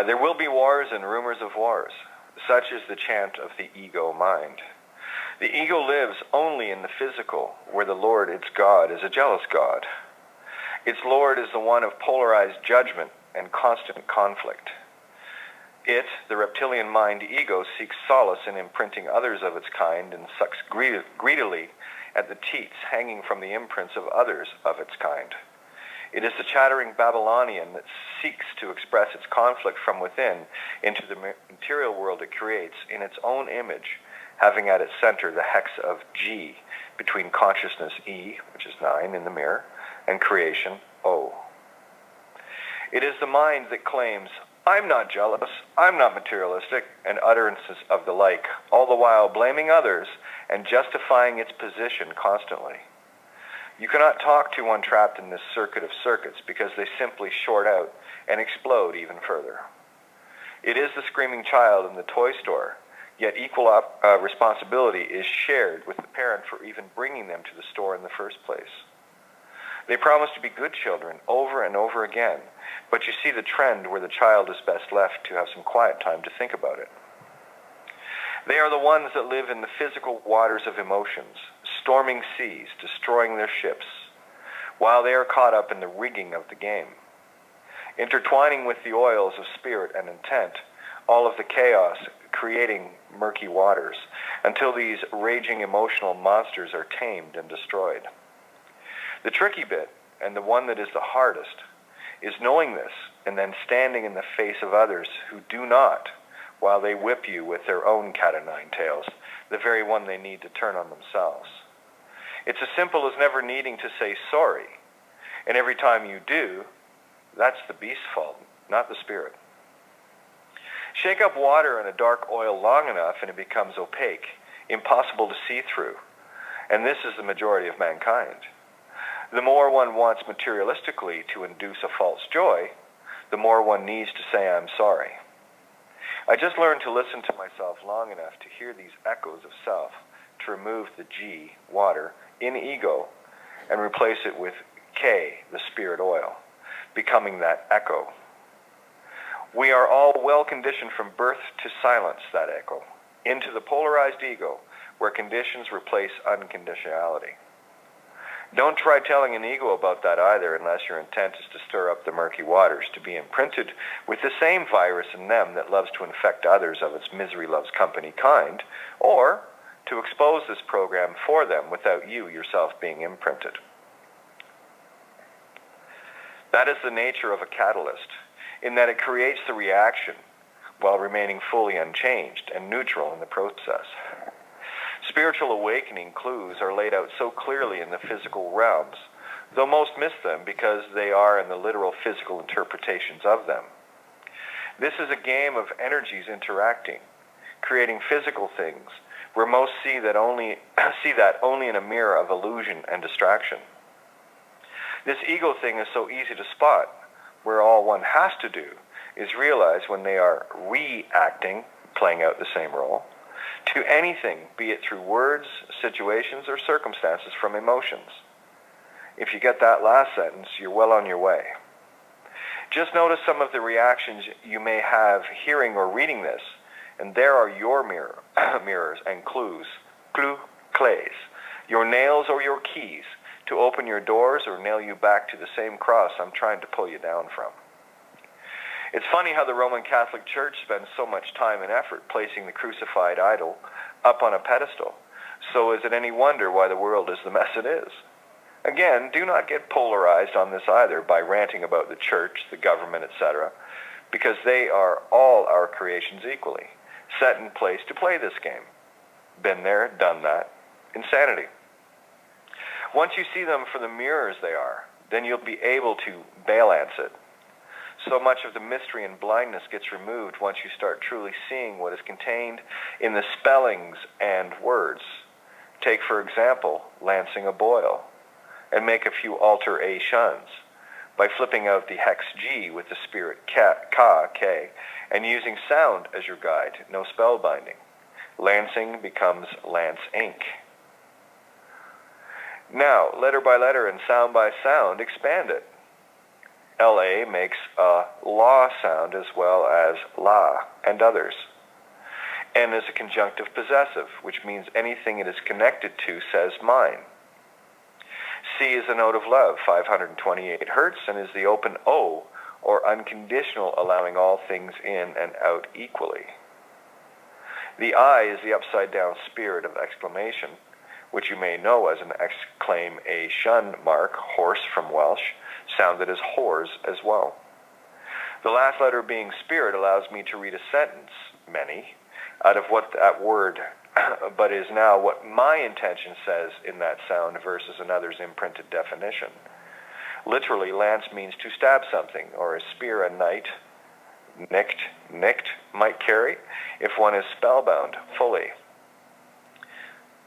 There will be wars and rumors of wars. Such is the chant of the ego mind. The ego lives only in the physical, where the Lord, its God, is a jealous God. Its Lord is the one of polarized judgment and constant conflict. It, the reptilian mind ego, seeks solace in imprinting others of its kind and sucks greedily at the teats hanging from the imprints of others of its kind. It is the chattering Babylonian that seeks to express its conflict from within into the material world it creates in its own image, having at its center the hex of G between consciousness E, which is 9 in the mirror, and creation O. It is the mind that claims, I'm not jealous, I'm not materialistic, and utterances of the like, all the while blaming others and justifying its position constantly. You cannot talk to one trapped in this circuit of circuits because they simply short out and explode even further. It is the screaming child in the toy store, yet equal responsibility is shared with the parent for even bringing them to the store in the first place. They promise to be good children over and over again, but you see the trend where the child is best left to have some quiet time to think about it. They are the ones that live in the physical waters of emotions, storming seas, destroying their ships, while they are caught up in the rigging of the game. Intertwining with the oils of spirit and intent, all of the chaos creating murky waters, until these raging emotional monsters are tamed and destroyed. The tricky bit, and the one that is the hardest, is knowing this and then standing in the face of others who do not, while they whip you with their own cat o' nine tails, the very one they need to turn on themselves. It's as simple as never needing to say sorry, and every time you do, that's the beast's fault, not the spirit. Shake up water in a dark oil long enough and it becomes opaque, impossible to see through, and this is the majority of mankind. The more one wants materialistically to induce a false joy, the more one needs to say, I'm sorry. I just learned to listen to myself long enough to hear these echoes of self, to remove the G, water, in ego, and replace it with K, the spirit oil, becoming that echo. We are all well conditioned from birth to silence that echo, into the polarized ego, where conditions replace unconditionality. Don't try telling an ego about that either unless your intent is to stir up the murky waters, to be imprinted with the same virus in them that loves to infect others of its misery loves company kind, or to expose this program for them without you yourself being imprinted. That is the nature of a catalyst, in that it creates the reaction while remaining fully unchanged and neutral in the process. Spiritual awakening clues are laid out so clearly in the physical realms, though most miss them because they are in the literal physical interpretations of them. This is a game of energies interacting, creating physical things, where most see that only in a mirror of illusion and distraction. This ego thing is so easy to spot, where all one has to do is realize when they are reacting, playing out the same role, to anything, be it through words, situations, or circumstances from emotions. If you get that last sentence, you're well on your way. Just notice some of the reactions you may have hearing or reading this, and there are your mirrors and clues, clays, your nails or your keys, to open your doors or nail you back to the same cross I'm trying to pull you down from. It's funny how the Roman Catholic Church spends so much time and effort placing the crucified idol up on a pedestal. So is it any wonder why the world is the mess it is? Again, do not get polarized on this either by ranting about the church, the government, etc., because they are all our creations equally, set in place to play this game. Been there, done that. Insanity. Once you see them for the mirrors they are, then you'll be able to balance it. So much of the mystery and blindness gets removed once you start truly seeing what is contained in the spellings and words. Take, for example, lancing a boil, and make a few alterations by flipping out the hex G with the spirit Ka, K, and using sound as your guide, no spell binding. Lancing becomes Lance Inc. Now, letter by letter and sound by sound, expand it. LA makes a law sound as well as la and others. N is a conjunctive possessive, which means anything it is connected to says mine. C is a note of love, 528 hertz, and is the open O, or unconditional, allowing all things in and out equally. The I is the upside-down spirit of exclamation, which you may know as an exclamation mark, horse from Welsh, sound that is whores as well. The last letter being spirit allows me to read a sentence, many, out of what that word but is now what my intention says in that sound versus another's imprinted definition. Literally, lance means to stab something, or a spear a knight, nicked, might carry if one is spellbound fully.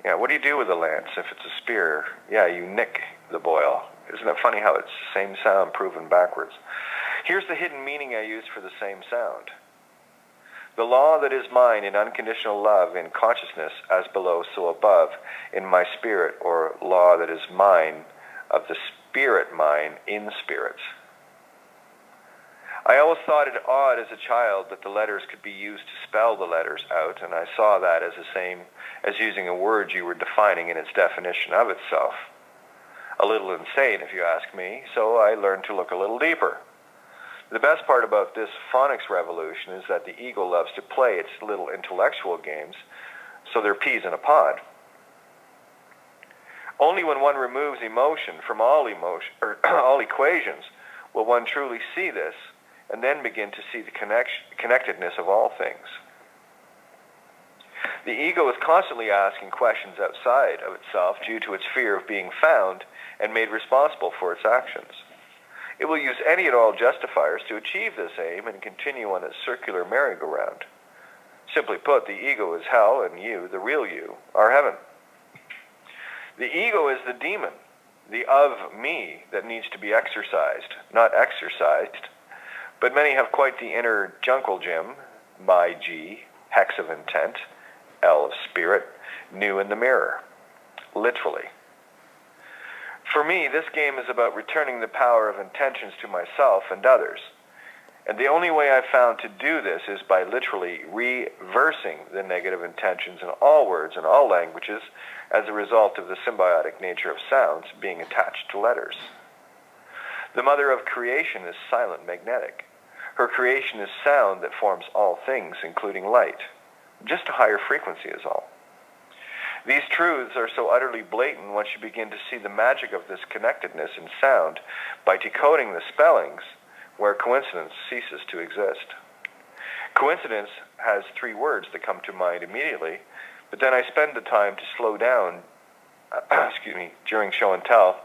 Yeah, what do you do with a lance if it's a spear? Yeah, you nick the boil. Isn't it funny how it's the same sound proven backwards? Here's the hidden meaning I used for the same sound. The law that is mine in unconditional love in consciousness as below so above in my spirit, or law that is mine of the spirit mine in spirit. I always thought it odd as a child that the letters could be used to spell the letters out, and I saw that as the same as using a word you were defining in its definition of itself. A little insane, if you ask me, so I learned to look a little deeper. The best part about this phonics revolution is that the ego loves to play its little intellectual games, so they're peas in a pod. Only when one removes emotion from all equations will one truly see this, and then begin to see the connectedness of all things. The ego is constantly asking questions outside of itself due to its fear of being found and made responsible for its actions. It will use any and all justifiers to achieve this aim and continue on its circular merry-go-round. Simply put, the ego is hell, and you, the real you, are heaven. The ego is the demon, the of me that needs to be exercised, not exercised. But many have quite the inner jungle gym, my G, hex of intent, L of spirit, new in the mirror, literally. For me, this game is about returning the power of intentions to myself and others. And the only way I've found to do this is by literally reversing the negative intentions in all words and all languages as a result of the symbiotic nature of sounds being attached to letters. The mother of creation is silent magnetic. Her creation is sound that forms all things, including light. Just a higher frequency is all. These truths are so utterly blatant once you begin to see the magic of this connectedness in sound by decoding the spellings where coincidence ceases to exist. Coincidence has 3 words that come to mind immediately, but then I spend the time to slow down during show and tell,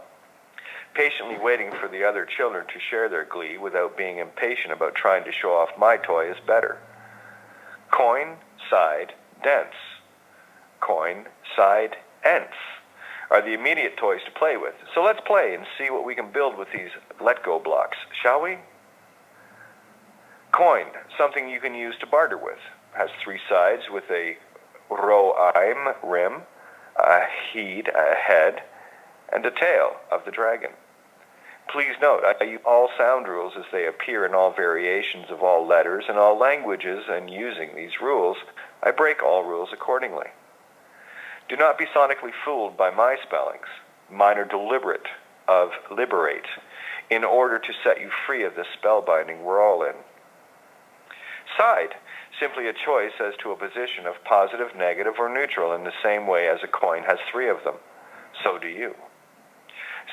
patiently waiting for the other children to share their glee without being impatient about trying to show off my toy is better. Coin, side, dents. Coin, side, ents are the immediate toys to play with. So let's play and see what we can build with these let-go blocks, shall we? Coin, something you can use to barter with, has 3 sides with a ro'im, rim, a heed, a head, and a tail of the dragon. Please note, I use all sound rules as they appear in all variations of all letters and all languages, and using these rules, I break all rules accordingly. Do not be sonically fooled by my spellings. Mine are deliberate, of liberate, in order to set you free of this spellbinding we're all in. Side, simply a choice as to a position of positive, negative, or neutral in the same way as a coin has 3 of them. So do you.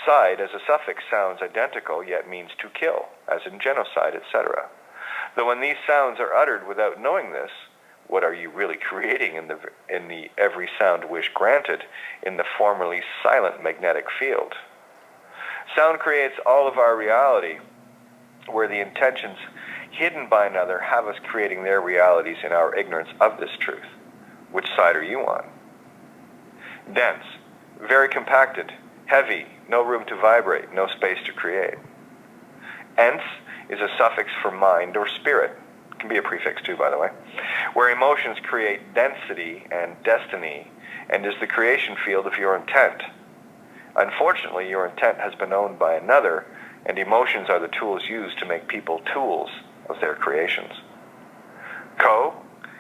Side as a suffix sounds identical, yet means to kill, as in genocide, etc. Though when these sounds are uttered without knowing this, what are you really creating in the every sound wish granted in the formerly silent magnetic field? Sound creates all of our reality, where the intentions hidden by another have us creating their realities in our ignorance of this truth. Which side are you on? Dense, very compacted, heavy, no room to vibrate, no space to create. Ents is a suffix for mind or spirit. It can be a prefix too, by the way, where emotions create density and destiny, and is the creation field of your intent. Unfortunately, your intent has been owned by another, and emotions are the tools used to make people tools of their creations. Co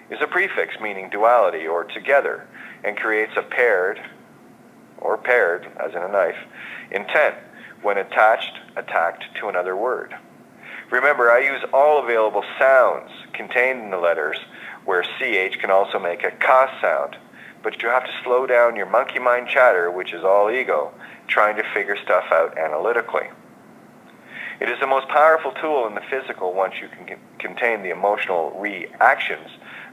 is a prefix meaning duality or together, and creates a paired, or paired, as in a knife, intent when attacked to another word. Remember, I use all available sounds contained in the letters, where CH can also make a ka sound, but you have to slow down your monkey mind chatter, which is all ego, trying to figure stuff out analytically. It is the most powerful tool in the physical once you can contain the emotional reactions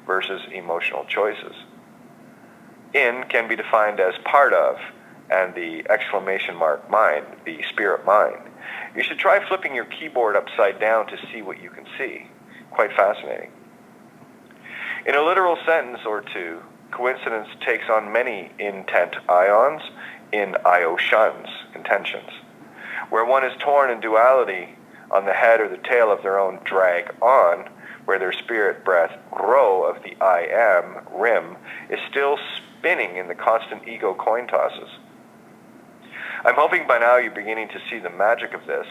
versus emotional choices. In can be defined as part of, and the exclamation mark mind, the spirit mind. You should try flipping your keyboard upside down to see what you can see. Quite fascinating. In a literal sentence or two, coincidence takes on many intent ions in ioshans, intentions. Where one is torn in duality on the head or the tail of their own drag on, where their spirit breath grow of the I am, rim, is still spinning in the constant ego coin tosses. I'm hoping by now you're beginning to see the magic of this,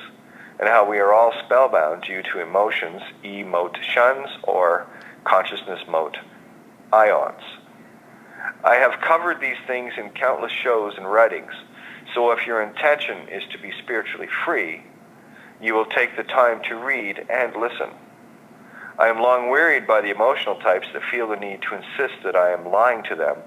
and how we are all spellbound due to emotions, emotions, or consciousness mote, ions. I have covered these things in countless shows and writings, so if your intention is to be spiritually free, you will take the time to read and listen. I am long wearied by the emotional types that feel the need to insist that I am lying to them